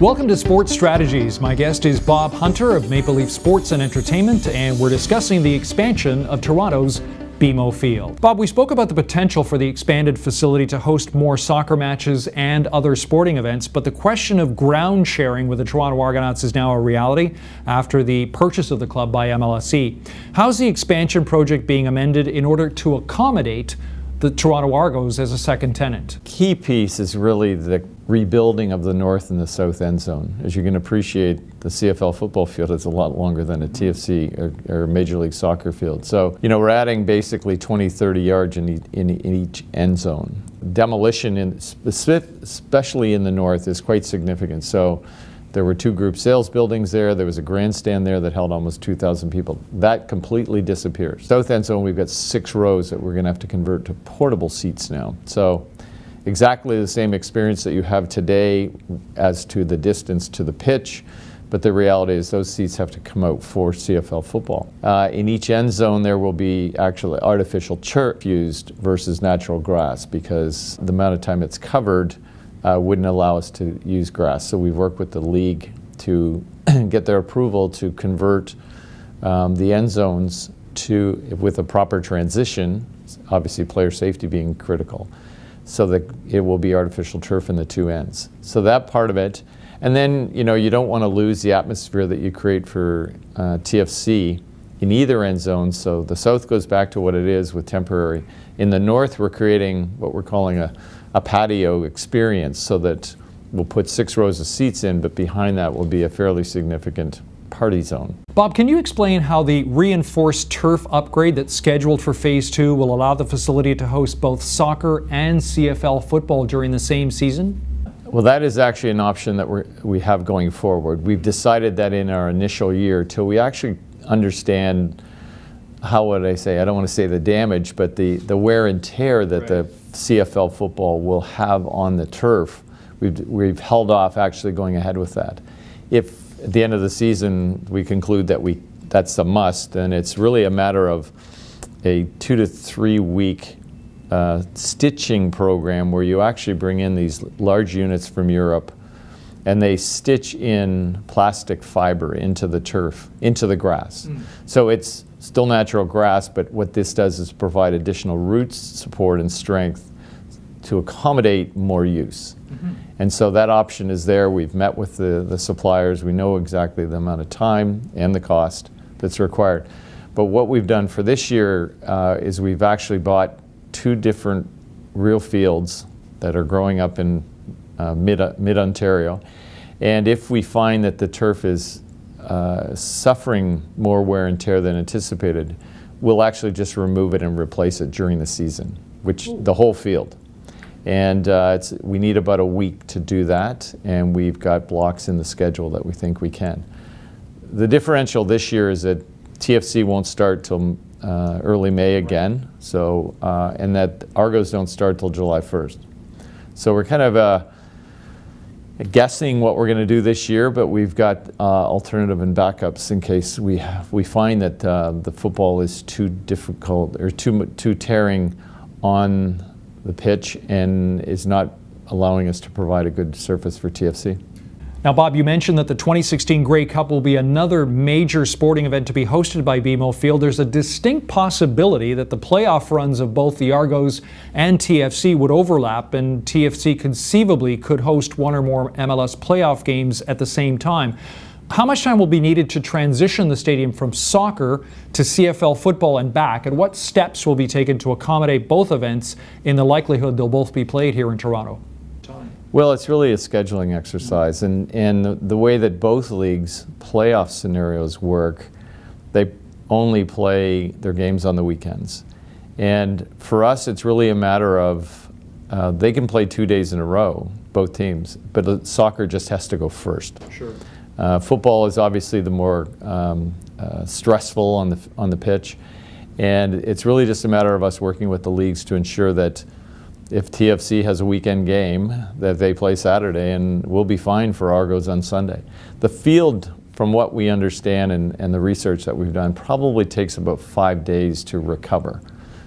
Welcome to Sports Strategies. My guest is Bob Hunter of Maple Leaf Sports and Entertainment, and we're discussing the expansion of Toronto's BMO Field. Bob, we spoke about the potential for the expanded facility to host more soccer matches and other sporting events, but the question of ground sharing with the Toronto Argonauts is now a reality after the purchase of the club by MLSE. How's the expansion project being amended in order to accommodate the Toronto Argos as a second tenant? Key piece is really the rebuilding of the north and the south end zone. As you can appreciate, the CFL football field is a lot longer than a TFC or Major League Soccer field. So, we're adding basically 20, 30 yards in each end zone. Demolition, especially in the north, is quite significant. So there were 2 group sales buildings there. There was a grandstand there that held almost 2,000 people. That completely disappears. South end zone, we've got 6 rows that we're going to have to convert to portable seats now. So exactly the same experience that you have today as to the distance to the pitch, but the reality is those seats have to come out for CFL football. In each end zone there will be actually artificial turf used versus natural grass, because the amount of time it's covered wouldn't allow us to use grass. So we've worked with the league to get their approval to convert the end zones with a proper transition, obviously player safety being critical, so that it will be artificial turf in the 2 ends. So that part of it. And then, you don't want to lose the atmosphere that you create for TFC in either end zone. So the south goes back to what it is with temporary. In the north, we're creating what we're calling a patio experience, so that we'll put 6 rows of seats in, but behind that will be a fairly significant party zone. Bob, can you explain how the reinforced turf upgrade that's scheduled for Phase 2 will allow the facility to host both soccer and CFL football during the same season? Well, that is actually an option that we have going forward. We've decided that in our initial year, till we actually understand, how would I say, I don't want to say the damage, but the wear and tear that the CFL football will have on the turf, we've held off actually going ahead with that. If at the end of the season we conclude that that's a must, then it's really a matter of a 2 to 3 week stitching program where you actually bring in these large units from Europe and they stitch in plastic fiber into the turf, into the grass. So it's still natural grass, but what this does is provide additional root support and strength to accommodate more use. And so that option is there. We've met with the suppliers. We know exactly the amount of time and the cost that's required. But what we've done for this year is we've actually bought 2 different real fields that are growing up in mid-Ontario. And if we find that the turf is suffering more wear and tear than anticipated, we'll actually just remove it and replace it during the season, the whole field. And we need about a week to do that, and we've got blocks in the schedule that we think we can. The differential this year is that TFC won't start till early May again, so and that Argos don't start till July 1st. So we're kind of guessing what we're going to do this year, but we've got alternative and backups in case we find that the football is too difficult or too tearing on the pitch and is not allowing us to provide a good surface for TFC. Now, Bob, you mentioned that the 2016 Grey Cup will be another major sporting event to be hosted by BMO Field. There's a distinct possibility that the playoff runs of both the Argos and TFC would overlap, and TFC conceivably could host 1 or more MLS playoff games at the same time. How much time will be needed to transition the stadium from soccer to CFL football and back, and what steps will be taken to accommodate both events in the likelihood they'll both be played here in Toronto? Well, it's really a scheduling exercise, and the way that both leagues' playoff scenarios work, they only play their games on the weekends. And for us, it's really a matter of they can play 2 days in a row, both teams, but soccer just has to go first. Sure. Football is obviously the more stressful on the pitch, and it's really just a matter of us working with the leagues to ensure that if TFC has a weekend game, that they play Saturday, and we'll be fine for Argos on Sunday. The field, from what we understand and the research that we've done, probably takes about 5 days to recover.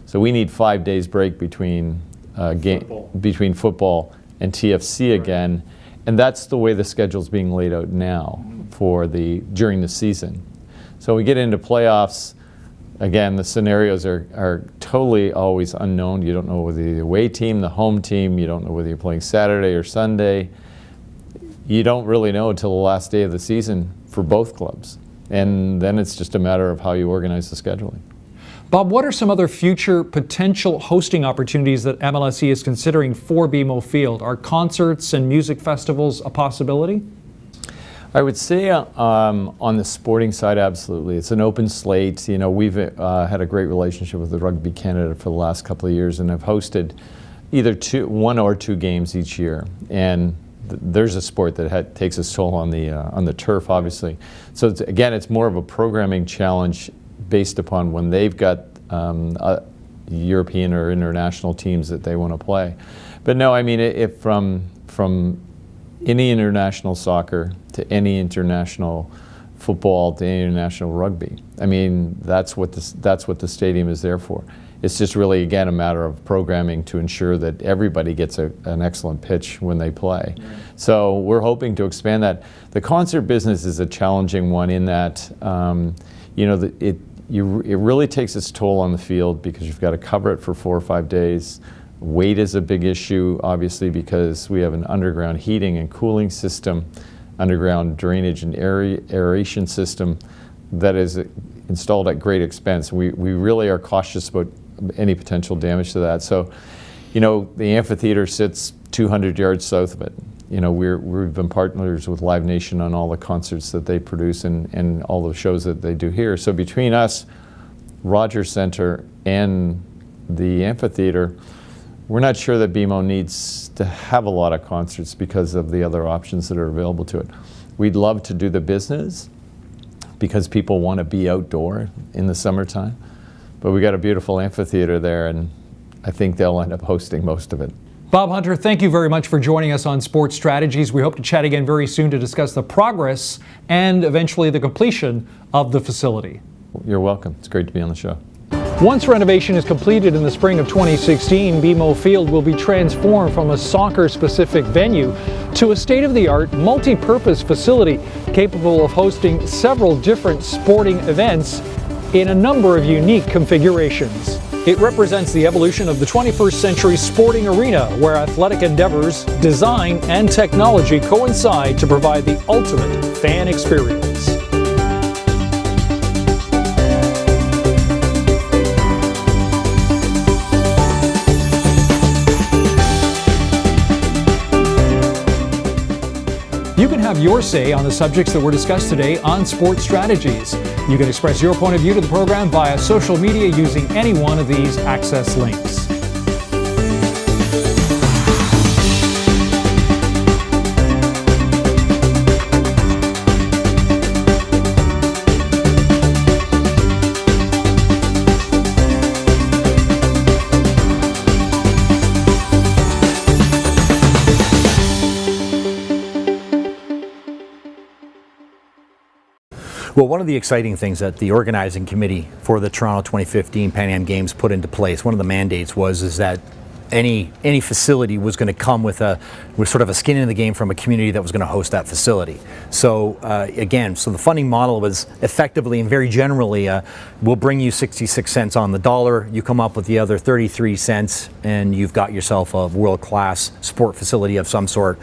So we need 5 days break between football and TFC again, And that's the way the schedule's being laid out now for during the season. So we get into playoffs, again, the scenarios are totally always unknown. You don't know whether the away team, the home team, you don't know whether you're playing Saturday or Sunday. You don't really know until the last day of the season for both clubs. And then it's just a matter of how you organize the scheduling. Bob, what are some other future potential hosting opportunities that MLSE is considering for BMO Field? Are concerts and music festivals a possibility? I would say on the sporting side, absolutely. It's an open slate. You know, we've had a great relationship with the Rugby Canada for the last couple of years, and have hosted either one or two games each year. And there's a sport that takes its toll on the turf, obviously. So again, it's more of a programming challenge based upon when they've got European or international teams that they want to play. But no, I mean, if from any international soccer to any international football to any international rugby, I mean, that's what the stadium is there for. It's just really, again, a matter of programming to ensure that everybody gets an excellent pitch when they play. Right. So we're hoping to expand that. The concert business is a challenging one in that, you know, it really takes its toll on the field because you've got to cover it for 4 or 5 days. Weight is a big issue, obviously, because we have an underground heating and cooling system, underground drainage and aeration system that is installed at great expense. We really are cautious about any potential damage to that. So, you know, the amphitheater sits 200 yards south of it. You know, we've been partners with Live Nation on all the concerts that they produce and all the shows that they do here. So between us, Rogers Centre, and the amphitheater, we're not sure that BMO needs to have a lot of concerts because of the other options that are available to it. We'd love to do the business because people want to be outdoor in the summertime, but we got a beautiful amphitheater there, and I think they'll end up hosting most of it. Bob Hunter, thank you very much for joining us on Sports Strategies. We hope to chat again very soon to discuss the progress and eventually the completion of the facility. You're welcome. It's great to be on the show. Once renovation is completed in the spring of 2016, BMO Field will be transformed from a soccer-specific venue to a state-of-the-art, multi-purpose facility capable of hosting several different sporting events in a number of unique configurations. It represents the evolution of the 21st century sporting arena, where athletic endeavors, design, and technology coincide to provide the ultimate fan experience. You can have your say on the subjects that were discussed today on Sports Strategies. You can express your point of view to the program via social media using any one of these access links. Well, one of the exciting things that the organizing committee for the Toronto 2015 Pan Am Games put into place, one of the mandates was that any facility was going to come with sort of a skin in the game from a community that was going to host that facility. So again, so the funding model was effectively and very generally, we'll bring you 66 cents on the dollar, you come up with the other 33 cents, and you've got yourself a world-class sport facility of some sort